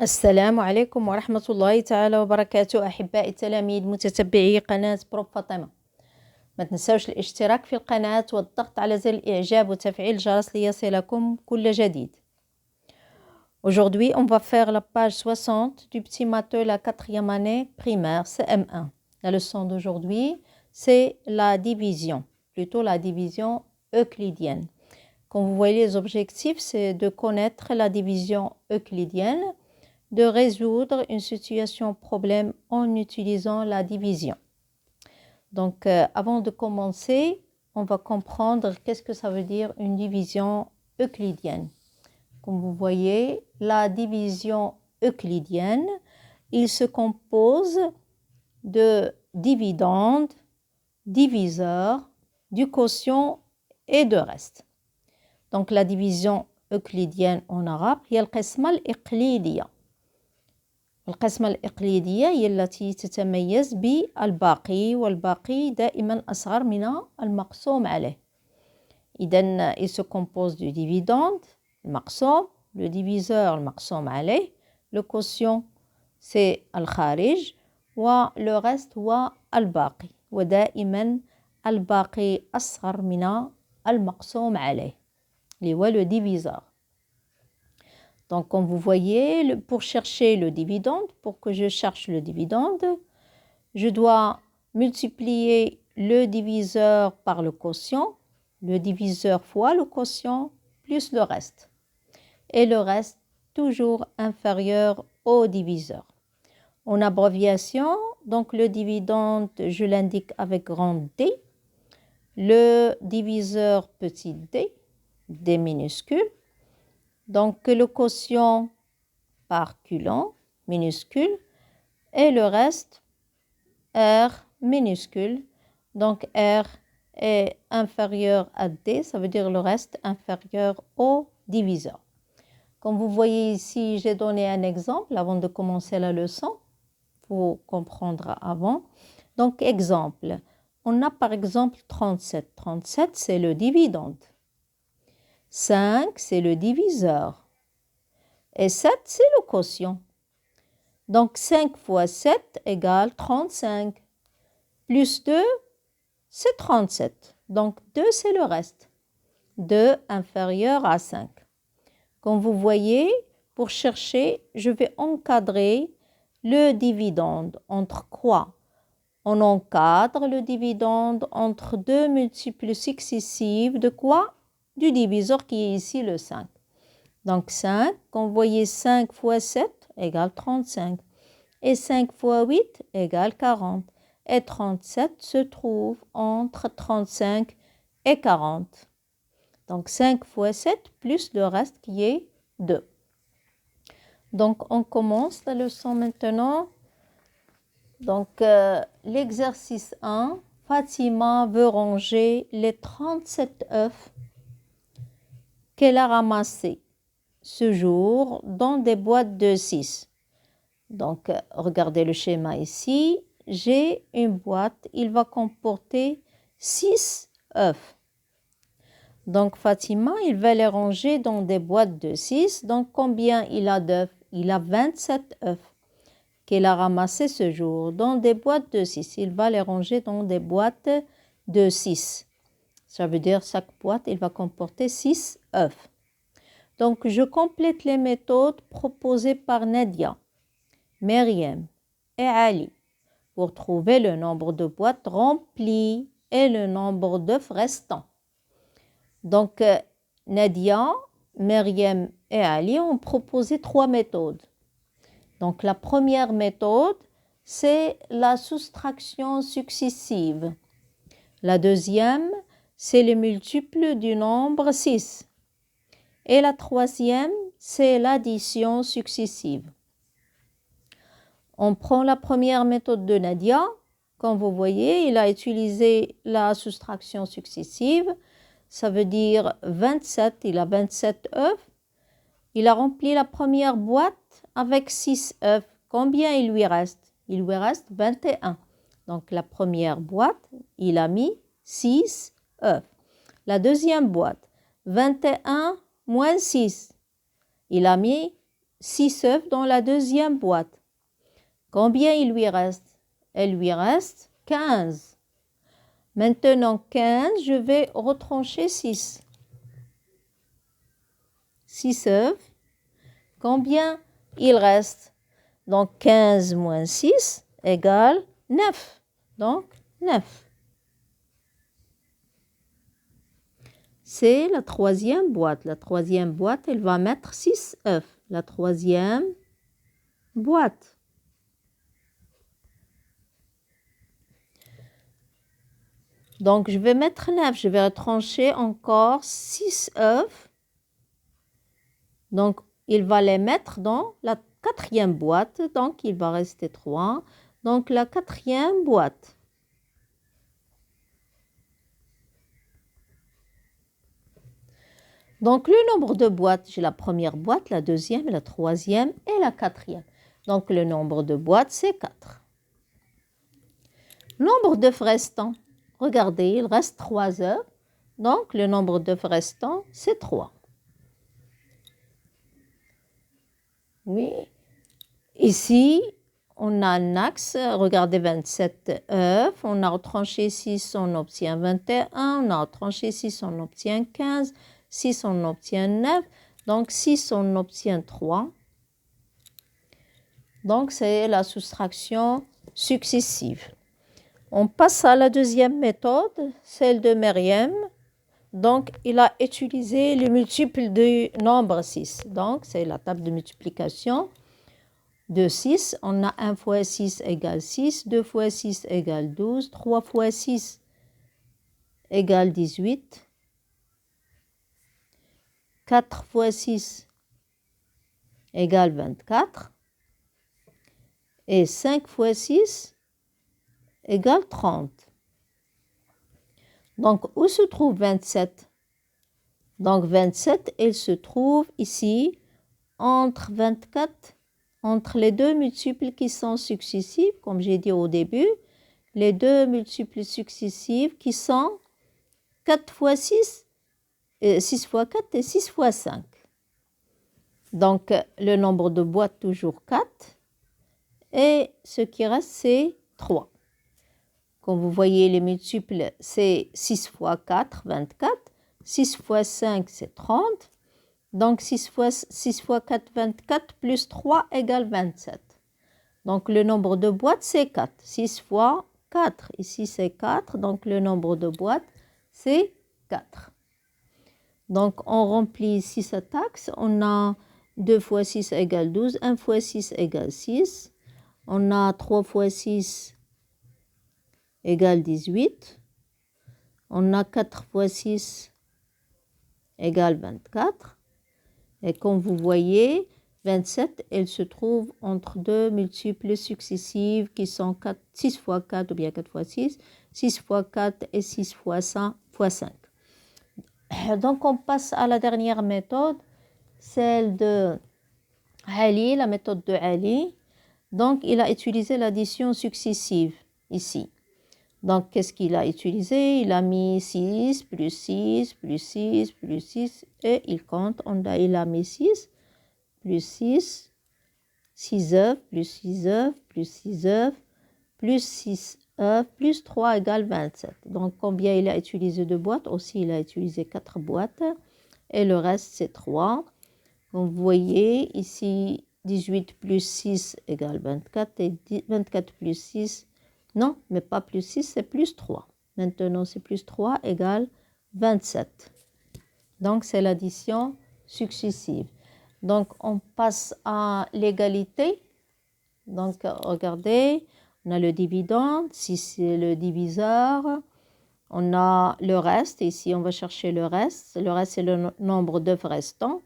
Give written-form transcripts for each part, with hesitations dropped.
السلام عليكم ورحمة الله تعالى وبركاته أحبائي التلاميذ متتبعي قناة بروف فاطمة. ما تنسوش الاشتراك في القناة والضغط على زر الإعجاب وتفعيل الجرس ليصلكم كل جديد. Aujourd'hui, on va faire la page 60 du petit matheux la 4e année primaire CM1. La leçon d'aujourd'hui, c'est la division, plutôt la division euclidienne. Comme vous voyez, les objectifs, c'est de connaître la division euclidienne, de résoudre une situation problème en utilisant la division. Donc, avant de commencer, on va comprendre qu'est-ce que ça veut dire une division euclidienne. Comme vous voyez, la division euclidienne, il se compose de dividendes, diviseurs, du quotient et de reste. Donc, la division euclidienne en arabe هي القسمة الإقليدية. القسمة الإقليدية هي التي تتميز بالباقي والباقي دائما أصغر من المقسوم عليه. إذن il se compose du dividende, المقسوم, le diviseur, المقسوم عليه, le quotient c'est الخارج وle reste هو الباقي ودائما الباقي أصغر من المقسوم عليه اللي هو le diviseur. Donc, comme vous voyez, pour chercher le dividende, pour que je cherche le dividende, je dois multiplier le diviseur par le quotient, le diviseur fois le quotient, plus le reste. Et le reste toujours inférieur au diviseur. En abréviation, donc le dividende, je l'indique avec grand D, le diviseur petit d, d minuscule, donc le quotient par culon minuscule et le reste R minuscule. Donc R est inférieur à D, ça veut dire le reste inférieur au diviseur. Comme vous voyez ici, j'ai donné un exemple avant de commencer la leçon pour comprendre avant. Donc exemple, on a par exemple 37. 37 c'est le dividende. 5, c'est le diviseur. Et 7, c'est le quotient. Donc, 5 fois 7 égale 35. Plus 2, c'est 37. Donc, 2, c'est le reste. 2 inférieur à 5. Comme vous voyez, pour chercher, je vais encadrer le dividende. Entre quoi? On encadre le dividende entre deux multiples successifs de quoi? Du diviseur qui est ici le 5. Donc 5, quand vous voyez 5 fois 7 égale 35. Et 5 fois 8 égale 40. Et 37 se trouve entre 35 et 40. Donc 5 fois 7 plus le reste qui est 2. Donc on commence la leçon maintenant. Donc l'exercice 1, Fatima veut ranger les 37 œufs qu'elle a ramassés ce jour dans des boîtes de 6. Donc, regardez le schéma ici. J'ai une boîte, il va comporter 6 œufs. Donc, Fatima, il va les ranger dans des boîtes de 6. Donc, combien il a d'œufs? Il a 27 œufs qu'il a ramassés ce jour dans des boîtes de 6. Il va les ranger dans des boîtes de 6. Ça veut dire chaque boîte, il va comporter 6 œufs. Donc, je complète les méthodes proposées par Nadia, Myriam et Ali pour trouver le nombre de boîtes remplies et le nombre d'œufs restants. Donc, Nadia, Myriam et Ali ont proposé 3 méthodes. Donc, la première méthode, c'est la soustraction successive. La deuxième, c'est le multiple du nombre 6. Et la troisième, c'est l'addition successive. On prend la première méthode de Nadia. Comme vous voyez, il a utilisé la soustraction successive. Ça veut dire 27, il a 27 œufs. Il a rempli la première boîte avec 6 œufs. Combien il lui reste? Il lui reste 21. Donc la première boîte, il a mis 6 œufs. La deuxième boîte, 21 moins 6. Il a mis 6 œufs dans la deuxième boîte. Combien il lui reste? Il lui reste 15. Maintenant 15, je vais retrancher 6. 6 œufs. Combien il reste? Donc 15 moins 6 égale 9. Donc 9. C'est la troisième boîte. La troisième boîte, elle va mettre 6 œufs. La troisième boîte. Donc, je vais mettre 9. Je vais retrancher encore 6 œufs. Donc, il va les mettre dans la quatrième boîte. Donc, il va rester 3. Donc, la quatrième boîte. Donc, le nombre de boîtes, j'ai la première boîte, la deuxième, la troisième et la quatrième. Donc, le nombre de boîtes, c'est 4. Nombre d'œufs restants. Regardez, il reste 3 œufs. Donc, le nombre d'œufs restants, c'est 3. Oui. Ici, on a un axe. Regardez, 27 œufs. On a retranché 6, on obtient 21. On a retranché 6, on obtient 15. 6, on obtient 9. Donc, 6, on obtient 3. Donc, c'est la soustraction successive. On passe à la deuxième méthode, celle de Meriem. Donc, il a utilisé le multiple du nombre 6. Donc, c'est la table de multiplication de 6. On a 1 fois 6 égale 6, 2 fois 6 égale 12, 3 fois 6 égale 18. 4 fois 6 égale 24 et 5 fois 6 égale 30. Donc, où se trouve 27? Donc, 27, il se trouve ici entre 24, entre les deux multiples qui sont successifs, comme j'ai dit au début, les deux multiples successifs qui sont 4 fois 6, 6 fois 4 et 6 fois 5. Donc, le nombre de boîtes, toujours 4. Et ce qui reste, c'est 3. Comme vous voyez, les multiples, c'est 6 fois 4, 24. 6 fois 5, c'est 30. Donc, 6 fois 4, 24, plus 3 égale 27. Donc, le nombre de boîtes, c'est 4. 6 fois 4. Ici, c'est 4. Donc, le nombre de boîtes, c'est 4. Donc, on remplit ici cet axe. On a 2 fois 6 égale 12. 1 fois 6 égale 6. On a 3 fois 6 égale 18. On a 4 fois 6 égale 24. Et comme vous voyez, 27, elle se trouve entre deux multiples successifs qui sont 6 fois 4 ou bien 4 fois 6, 6 fois 4 et 6 fois 5. Donc, on passe à la dernière méthode, celle de Ali, la méthode de Ali. Donc, il a utilisé l'addition successive ici. Donc, qu'est-ce qu'il a utilisé? Il a mis 6, plus 6, plus 6, plus 6, et il compte. Il a mis 6, plus 6, 6 œufs, plus 6 œufs, plus 6 œufs, plus 6 œufs, plus 3 égale 27. Donc, combien il a utilisé de boîtes? Aussi, il a utilisé 4 boîtes, et le reste, c'est 3. Donc, vous voyez, ici, 18 plus 6 égale 24, et 24 plus 6, non, mais pas plus 6, c'est plus 3. Maintenant, c'est plus 3 égale 27. Donc, c'est l'addition successive. Donc, on passe à l'égalité. Donc, regardez, on a le dividende, si c'est le diviseur. On a le reste, ici, on va chercher le reste. Le reste, c'est le nombre d'œufs restants.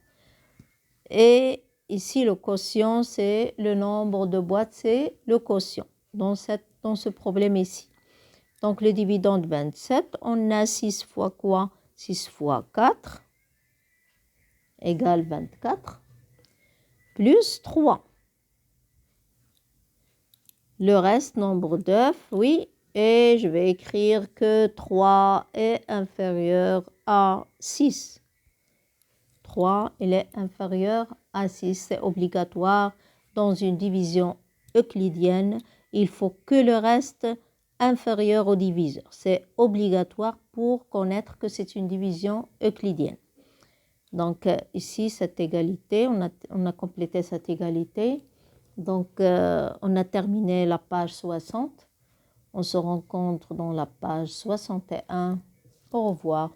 Et ici, le quotient, c'est le nombre de boîtes, c'est le quotient dans ce problème ici. Donc, le dividende 27, on a 6 fois quoi? 6 fois 4 égale 24, plus 3. Le reste, nombre d'œufs, oui, et je vais écrire que 3 est inférieur à 6. 3, il est inférieur à 6. C'est obligatoire dans une division euclidienne. Il faut que le reste inférieur au diviseur. C'est obligatoire pour connaître que c'est une division euclidienne. Donc ici, cette égalité, on a complété cette égalité. Donc on a terminé la page 60. On se rencontre dans la page 61. Au revoir.